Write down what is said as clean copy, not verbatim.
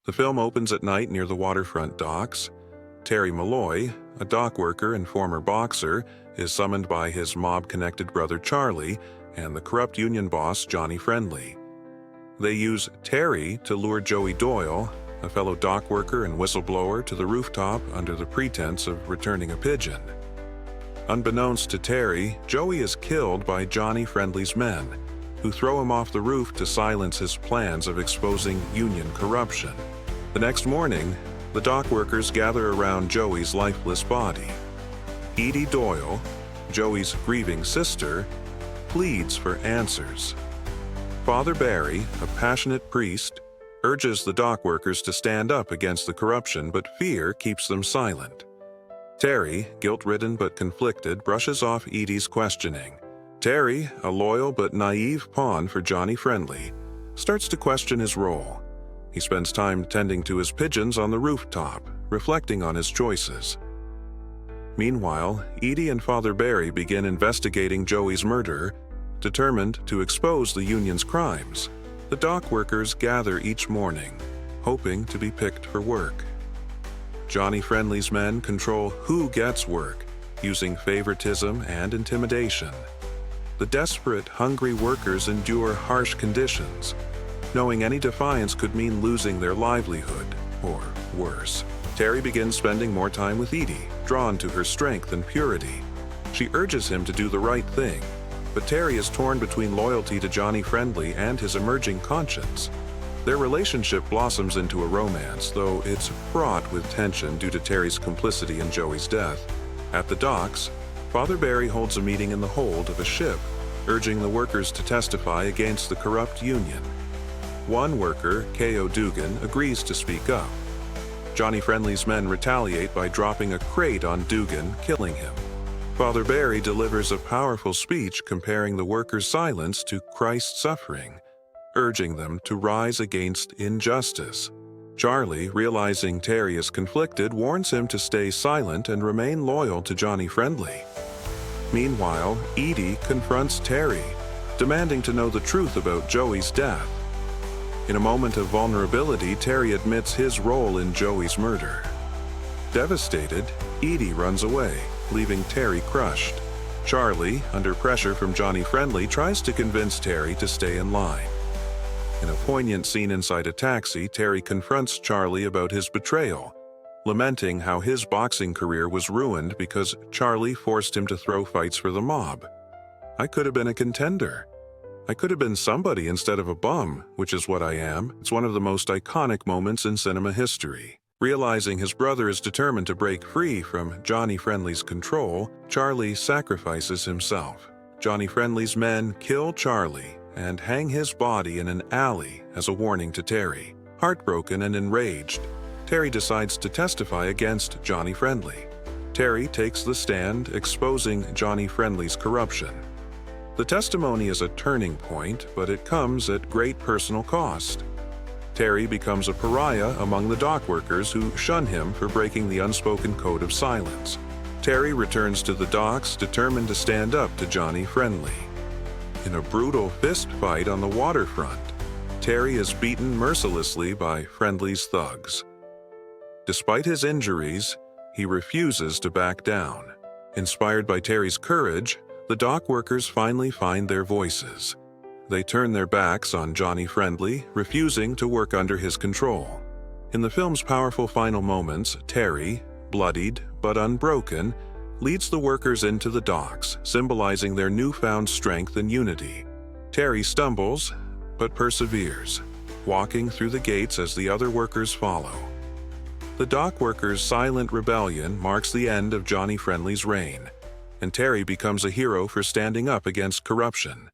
The film opens at night near the waterfront docks. Terry Malloy, a dock worker and former boxer, is summoned by his mob-connected brother Charlie and the corrupt union boss Johnny Friendly. They use Terry to lure Joey Doyle, a fellow dock worker and whistleblower, to the rooftop under the pretense of returning a pigeon. Unbeknownst to Terry, Joey is killed by Johnny Friendly's men, who throw him off the roof to silence his plans of exposing union corruption. The next morning, the dock workers gather around Joey's lifeless body. Edie Doyle, Joey's grieving sister, pleads for answers. Father Barry, a passionate priest, urges the dock workers to stand up against the corruption, but fear keeps them silent. Terry, guilt-ridden but conflicted, brushes off Edie's questioning. Terry, a loyal but naive pawn for Johnny Friendly, starts to question his role. He spends time tending to his pigeons on the rooftop, reflecting on his choices. Meanwhile, Edie and Father Barry begin investigating Joey's murder, determined to expose the union's crimes. The dock workers gather each morning, hoping to be picked for work. Johnny Friendly's men control who gets work, using favoritism and intimidation. The desperate, hungry workers endure harsh conditions, knowing any defiance could mean losing their livelihood, or worse. Terry begins spending more time with Edie, drawn to her strength and purity. She urges him to do the right thing, but Terry is torn between loyalty to Johnny Friendly and his emerging conscience. Their relationship blossoms into a romance, though it's fraught with tension due to Terry's complicity in Joey's death. At the docks, Father Barry holds a meeting in the hold of a ship, urging the workers to testify against the corrupt union. One worker, K.O. Dugan, agrees to speak up. Johnny Friendly's men retaliate by dropping a crate on Dugan, killing him. Father Barry delivers a powerful speech comparing the workers' silence to Christ's suffering, urging them to rise against injustice. Charlie, realizing Terry is conflicted, warns him to stay silent and remain loyal to Johnny Friendly. Meanwhile, Edie confronts Terry, demanding to know the truth about Joey's death. In a moment of vulnerability, Terry admits his role in Joey's murder. Devastated, Edie runs away, leaving Terry crushed. Charlie, under pressure from Johnny Friendly, tries to convince Terry to stay in line. In a poignant scene inside a taxi, Terry confronts Charlie about his betrayal, lamenting how his boxing career was ruined because Charlie forced him to throw fights for the mob. "I could have been a contender. I could have been somebody instead of a bum, which is what I am." It's one of the most iconic moments in cinema history. Realizing his brother is determined to break free from Johnny Friendly's control, Charlie sacrifices himself. Johnny Friendly's men kill Charlie and hang his body in an alley as a warning to Terry. Heartbroken and enraged, Terry decides to testify against Johnny Friendly. Terry takes the stand, exposing Johnny Friendly's corruption. The testimony is a turning point, but it comes at great personal cost. Terry becomes a pariah among the dock workers who shun him for breaking the unspoken code of silence. Terry returns to the docks, determined to stand up to Johnny Friendly. In a brutal fist fight on the waterfront, Terry is beaten mercilessly by Friendly's thugs. Despite his injuries, he refuses to back down. Inspired by Terry's courage, the dock workers finally find their voices. They turn their backs on Johnny Friendly, refusing to work under his control. In the film's powerful final moments, Terry, bloodied but unbroken, leads the workers into the docks, symbolizing their newfound strength and unity. Terry stumbles, but perseveres, walking through the gates as the other workers follow. The dock workers' silent rebellion marks the end of Johnny Friendly's reign, and Terry becomes a hero for standing up against corruption.